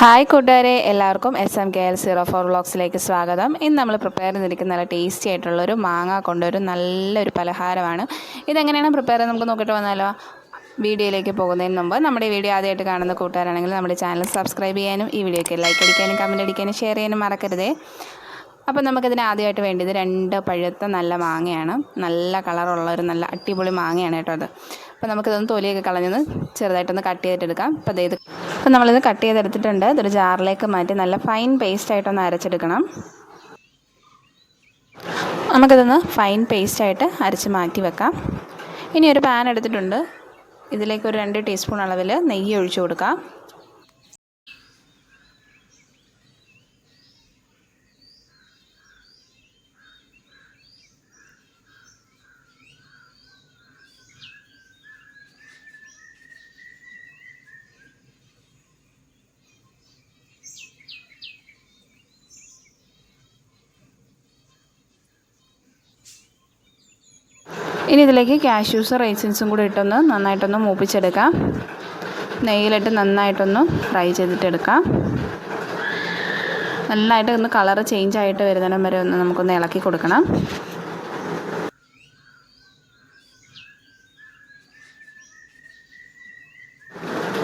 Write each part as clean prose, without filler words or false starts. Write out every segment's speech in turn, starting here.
Hi കൂട്ടുകാരെ, എല്ലാവർക്കും SMKL04 വ്ളോഗ്സിലേക്ക് സ്വാഗതം. ഇന്ന് നമ്മൾ പ്രിപ്പയർ ചെയ്തിരിക്കുന്ന നല്ല ടേസ്റ്റി ആയിട്ടുള്ളൊരു മാങ്ങ കൊണ്ടൊരു നല്ലൊരു പലഹാരമാണ്. ഇതെങ്ങനെയാണ് പ്രിപ്പയർ ചെയ്യുന്നത് നമുക്ക് നോക്കിയിട്ട് വന്നാലോ. വീഡിയോയിലേക്ക് പോകുന്നതിന് മുമ്പ് നമ്മുടെ വീഡിയോ ആദ്യമായിട്ട് കാണുന്ന കൂട്ടുകാരാണെങ്കിൽ നമ്മുടെ ചാനൽ സബ്സ്ക്രൈബ് ചെയ്യാനും ഈ വീഡിയോയ്ക്ക് ലൈക്ക് അടിക്കാനും കമൻറ്റ് അടിക്കാനും ഷെയർ ചെയ്യാനും മറക്കരുതേ. അപ്പോൾ നമുക്കിതിന് ആദ്യമായിട്ട് വേണ്ടത് 2 പഴുത്ത നല്ല മാങ്ങയാണ്. നല്ല കളറുള്ളൊരു നല്ല അടിപൊളി മാങ്ങയാണ് കേട്ടോ അത്. അപ്പോൾ നമുക്കിതൊന്ന് തൊലിയൊക്കെ കളഞ്ഞൊന്ന് ചെറുതായിട്ടൊന്ന് കട്ട് ചെയ്തിട്ടെടുക്കാം. അപ്പോൾ നമ്മളിത് കട്ട് ചെയ്തെടുത്തിട്ടുണ്ട്. ഇതൊരു ജാറിലേക്ക് മാറ്റി നല്ല ഫൈൻ പേസ്റ്റായിട്ടൊന്ന് അരച്ചെടുക്കണം. നമുക്കിതൊന്ന് ഫൈൻ പേസ്റ്റായിട്ട് അരച്ച് മാറ്റി വെക്കാം. ഇനി ഒരു പാൻ എടുത്തിട്ടുണ്ട്. ഇതിലേക്ക് ഒരു 2 ടീസ്പൂൺ അളവിൽ നെയ്യ് ഒഴിച്ചു കൊടുക്കാം. ഇനി ഇതിലേക്ക് കാഷ്യൂസും റൈസിൻസും കൂടി ഇട്ടൊന്ന് നന്നായിട്ടൊന്ന് മൂപ്പിച്ചെടുക്കാം. നെയ്യിലിട്ട് നന്നായിട്ടൊന്ന് ഫ്രൈ ചെയ്തിട്ടെടുക്കാം. നന്നായിട്ട് ഒന്ന് കളറ് ചേഞ്ച് ആയിട്ട് വരുന്നിടം വരെ ഒന്ന് നമുക്കൊന്ന് ഇളക്കി കൊടുക്കണം.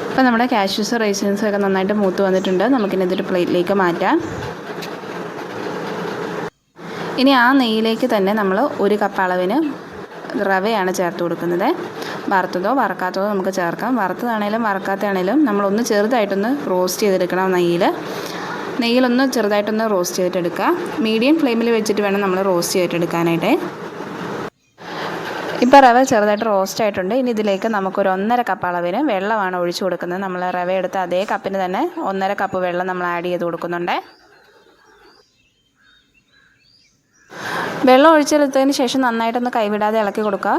അപ്പോൾ നമ്മുടെ കാഷ്യൂസും റൈസിൻസും ഒക്കെ നന്നായിട്ട് മൂത്ത് വന്നിട്ടുണ്ട്. നമുക്കിനി ഇതൊരു പ്ലേറ്റിലേക്ക് മാറ്റാം. ഇനി ആ നെയ്യിലേക്ക് തന്നെ നമ്മൾ 1 കപ്പ് അളവിന് റവയാണ് ചേർത്ത് കൊടുക്കുന്നത്. വറുത്തതോ വറക്കാത്തതോ നമുക്ക് ചേർക്കാം. വറുത്തതാണേലും വറക്കാത്തതാണേലും നമ്മളൊന്ന് ചെറുതായിട്ടൊന്ന് റോസ്റ്റ് ചെയ്തെടുക്കണം. നെയ്യിലൊന്ന് ചെറുതായിട്ടൊന്ന് റോസ്റ്റ് ചെയ്തിട്ടെടുക്കുക. മീഡിയം ഫ്ലെയിമിൽ വെച്ചിട്ട് വേണം നമ്മൾ റോസ്റ്റ് ചെയ്തിട്ടെടുക്കാനായിട്ട്. ഇപ്പോൾ റവ ചെറുതായിട്ട് റോസ്റ്റ് ആയിട്ടുണ്ട്. ഇനി ഇതിലേക്ക് നമുക്കൊരു 1.5 കപ്പ് അളവിന് വെള്ളമാണ് ഒഴിച്ചു കൊടുക്കുന്നത്. നമ്മൾ റവ എടുത്ത അതേ കപ്പിന് തന്നെ 1.5 കപ്പ് വെള്ളം നമ്മൾ ആഡ് ചെയ്ത് കൊടുക്കുന്നുണ്ട്. വെള്ളം ഒഴിച്ചെടുത്തതിന് ശേഷം നന്നായിട്ടൊന്ന് കൈവിടാതെ ഇളക്കി കൊടുക്കുക.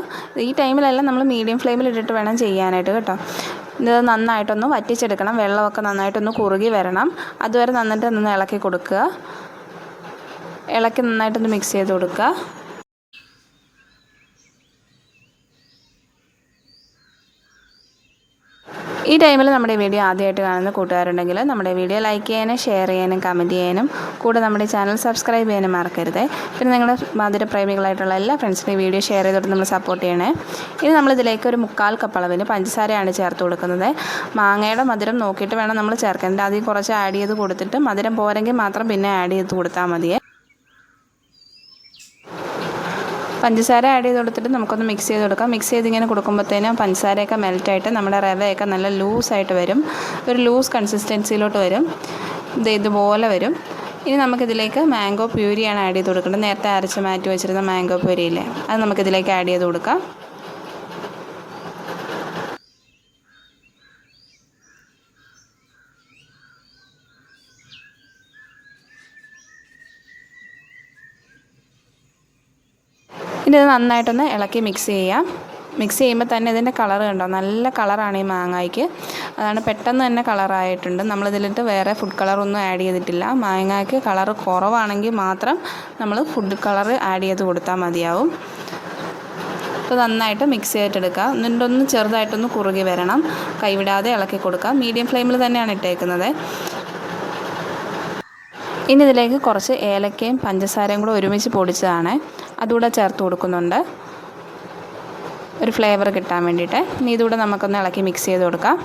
ഈ ടൈമിലെല്ലാം നമ്മൾ മീഡിയം ഫ്ലെയിമിൽ ഇട്ടിട്ട് വേണം ചെയ്യാനായിട്ട് കേട്ടോ. ഇത് നന്നായിട്ടൊന്ന് വറ്റിച്ചെടുക്കണം. വെള്ളമൊക്കെ നന്നായിട്ടൊന്ന് കുറുകി വരണം. അതുവരെ നന്നായിട്ടൊന്ന് ഇളക്കി കൊടുക്കുക. ഇളക്കി നന്നായിട്ടൊന്ന് മിക്സ് ചെയ്ത് കൊടുക്കുക. ഈ ടൈമിൽ നമ്മുടെ വീഡിയോ ആദ്യമായിട്ട് കാണുന്ന കൂട്ടുകാരുണ്ടെങ്കിൽ നമ്മുടെ വീഡിയോ ലൈക്ക് ചെയ്യാനും ഷെയർ ചെയ്യാനും കമൻറ്റ് ചെയ്യാനും കൂടെ നമ്മുടെ ചാനൽ സബ്സ്ക്രൈബ് ചെയ്യാനും മറക്കരുത്. പിന്നെ നിങ്ങളുടെ മധുരപ്രേമികളായിട്ടുള്ള എല്ലാ ഫ്രണ്ട്സിനെയും വീഡിയോ ഷെയർ ചെയ്തിട്ട് നമ്മൾ സപ്പോർട്ട് ചെയ്യണേ. ഇനി നമ്മളിതിലേക്ക് ഒരു 1/4 കപ്പ് അളവിന് പഞ്ചസാരയാണ് ചേർത്ത് കൊടുക്കുന്നത്. മാങ്ങയുടെ മധുരം നോക്കിയിട്ട് വേണം നമ്മൾ ചേർക്കേണ്ടത്. ആദ്യം കുറച്ച് ആഡ് ചെയ്ത് കൊടുത്തിട്ട് മധുരം പോരെങ്കിൽ മാത്രം പിന്നെ ആഡ് ചെയ്ത് കൊടുത്താൽ മതിയേ. പഞ്ചസാര ആഡ് ചെയ്ത് കൊടുത്തിട്ട് നമുക്കൊന്ന് മിക്സ് ചെയ്ത് കൊടുക്കാം. മിക്സ് ചെയ്ത് ഇങ്ങനെ കൊടുക്കുമ്പോഴത്തേനും പഞ്ചസാരയൊക്കെ മെൽറ്റായിട്ട് നമ്മുടെ റവയൊക്കെ നല്ല ലൂസായിട്ട് വരും. ഒരു ലൂസ് കൺസിസ്റ്റൻസിയിലോട്ട് വരും. ഇതുപോലെ വരും. ഇനി നമുക്കിതിലേക്ക് മാംഗോ പ്യൂരിയാണ് ആഡ് ചെയ്ത് കൊടുക്കേണ്ടത്. നേരത്തെ അരച്ച് മാറ്റി വെച്ചിരുന്ന മാംഗോ പ്യൂരിയില്ലേ, അത് നമുക്കിതിലേക്ക് ആഡ് ചെയ്ത് കൊടുക്കാം. ഇനി ഇത് നന്നായിട്ടൊന്ന് ഇളക്കി മിക്സ് ചെയ്യാം. മിക്സ് ചെയ്യുമ്പോൾ തന്നെ ഇതിൻ്റെ കളർ കണ്ടോ, നല്ല കളറാണ് ഈ മാങ്ങയ്ക്ക്. അതാണ് പെട്ടെന്ന് തന്നെ കളറായിട്ടുണ്ട്. നമ്മളിതിലിട്ട് വേറെ ഫുഡ് കളറൊന്നും ആഡ് ചെയ്തിട്ടില്ല. മാങ്ങയ്ക്ക് കളർ കുറവാണെങ്കിൽ മാത്രം നമ്മൾ ഫുഡ് കളർ ആഡ് ചെയ്ത് കൊടുത്താൽ മതിയാവും. അപ്പോൾ നന്നായിട്ട് മിക്സ് ചെയ്തിട്ടെടുക്കുക. എന്നിട്ടൊന്ന് ചെറുതായിട്ടൊന്ന് കുറുകി വരണം. കൈവിടാതെ ഇളക്കി കൊടുക്കുക. മീഡിയം ഫ്ലെയിമിൽ തന്നെയാണ് ഇട്ടേക്കുന്നത്. ഇനി ഇതിലേക്ക് കുറച്ച് ഏലക്കയും പഞ്ചസാരയും കൂടെ ഒരുമിച്ച് പൊടിച്ചതാണ്, അതുകൂടെ ചേർത്ത് കൊടുക്കുന്നുണ്ട് ഒരു ഫ്ലേവർ കിട്ടാൻ വേണ്ടിയിട്ട്. ഇനി ഇതുകൂടെ നമുക്കൊന്ന് ഇളക്കി മിക്സ് ചെയ്ത് കൊടുക്കാം.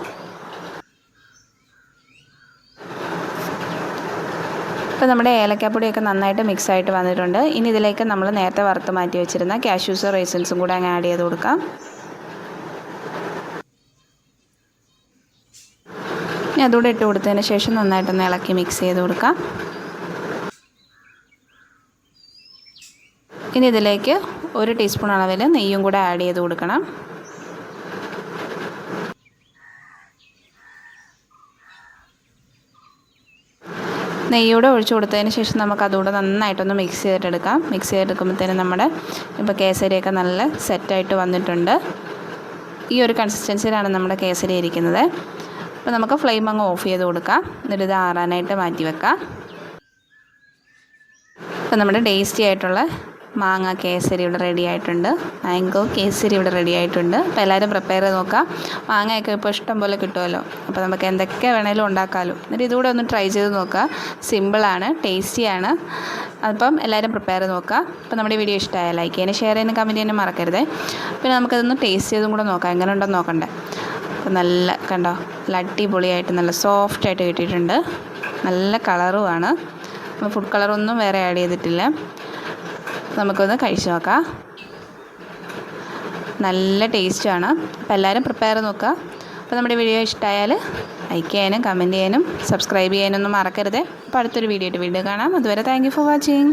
ഇപ്പോൾ നമ്മുടെ ഏലക്കാപ്പൊടിയൊക്കെ നന്നായിട്ട് മിക്സ് ആയിട്ട് വന്നിട്ടുണ്ട്. ഇനി ഇതിലേക്ക് നമ്മൾ നേരത്തെ വറുത്ത് മാറ്റി വെച്ചിരുന്ന കാഷ്യൂസും റൈസിൻസും കൂടെ അങ്ങ് ആഡ് ചെയ്ത് കൊടുക്കാം. ഇനി അതുകൂടെ ഇട്ട് കൊടുത്തതിന് ശേഷം നന്നായിട്ടൊന്ന് ഇളക്കി മിക്സ് ചെയ്ത് കൊടുക്കാം. ഇനി ഇതിലേക്ക് 1 ടീസ്പൂൺ അളവിൽ നെയ്യും കൂടെ ആഡ് ചെയ്ത് കൊടുക്കണം. നെയ്യൂടെ ഒഴിച്ചു കൊടുത്തതിന് ശേഷം നമുക്ക് അതുകൂടെ നന്നായിട്ടൊന്ന് മിക്സ് ചെയ്തിട്ടെടുക്കാം. മിക്സ് ചെയ്തെടുക്കുമ്പോഴത്തേനും നമ്മുടെ ഇപ്പോൾ കേസരിയൊക്കെ നല്ല സെറ്റായിട്ട് വന്നിട്ടുണ്ട്. ഈ ഒരു കൺസിസ്റ്റൻസിയിലാണ് നമ്മുടെ കേസരി ഇരിക്കുന്നത്. അപ്പോൾ നമുക്ക് ഫ്ലെയിം അങ്ങ് ഓഫ് ചെയ്ത് കൊടുക്കാം. എന്നിട്ട് ഇത് ആറാനായിട്ട് മാറ്റി വെക്കാം. അപ്പോൾ നമ്മുടെ ടേസ്റ്റി ആയിട്ടുള്ള മാങ്ങ കേസരി ഇവിടെ റെഡി ആയിട്ടുണ്ട്. മാംഗോ കേസരി ഇവിടെ റെഡി ആയിട്ടുണ്ട്. അപ്പോൾ എല്ലാവരും പ്രിപ്പയർ ചെയ്ത് നോക്കാം. മാങ്ങയൊക്കെ ഇപ്പോൾ ഇഷ്ടം പോലെ കിട്ടുമല്ലോ. അപ്പോൾ നമുക്ക് എന്തൊക്കെ വേണേലും ഉണ്ടാക്കാമല്ലോ. എന്നിട്ട് ഇതുകൂടെ ഒന്ന് ട്രൈ ചെയ്ത് നോക്കുക. സിമ്പിളാണ്, ടേസ്റ്റിയാണ്. അപ്പം എല്ലാവരും പ്രിപ്പയർ ചെയ്ത് നോക്കുക. അപ്പോൾ നമ്മുടെ വീഡിയോ ഇഷ്ടമായാൽ ലൈക്ക് ചെയ്യാനും ഷെയർ ചെയ്യാനും കമൻറ്റ് ചെയ്യാനും മറക്കരുത്. പിന്നെ നമുക്കതൊന്ന് ടേസ്റ്റ് ചെയ്തും കൂടെ നോക്കാം, എങ്ങനെ ഉണ്ടെന്ന് നോക്കണ്ടേ. അപ്പോൾ നല്ല കണ്ടോ, നല്ല അടിപൊളിയായിട്ട് നല്ല സോഫ്റ്റായിട്ട് കിട്ടിയിട്ടുണ്ട്. നല്ല കളറുമാണ്. ഫുഡ് കളറൊന്നും വേറെ ആഡ് ചെയ്തിട്ടില്ല. നമുക്കൊന്ന് കഴിച്ച് നോക്കാം. നല്ല ടേസ്റ്റാണ്. അപ്പോൾ എല്ലാവരും പ്രിപ്പയർ ചെയ്ത് നോക്കുക. അപ്പോൾ നമ്മുടെ വീഡിയോ ഇഷ്ടമായാൽ ലൈക്ക് ചെയ്യാനും കമൻറ്റ് ചെയ്യാനും സബ്സ്ക്രൈബ് ചെയ്യാനൊന്നും മറക്കരുത്. അപ്പോൾ അടുത്തൊരു വീഡിയോ ആയിട്ട് വീണ്ടും കാണാം. അതുവരെ താങ്ക് യു ഫോർ വാച്ചിങ്.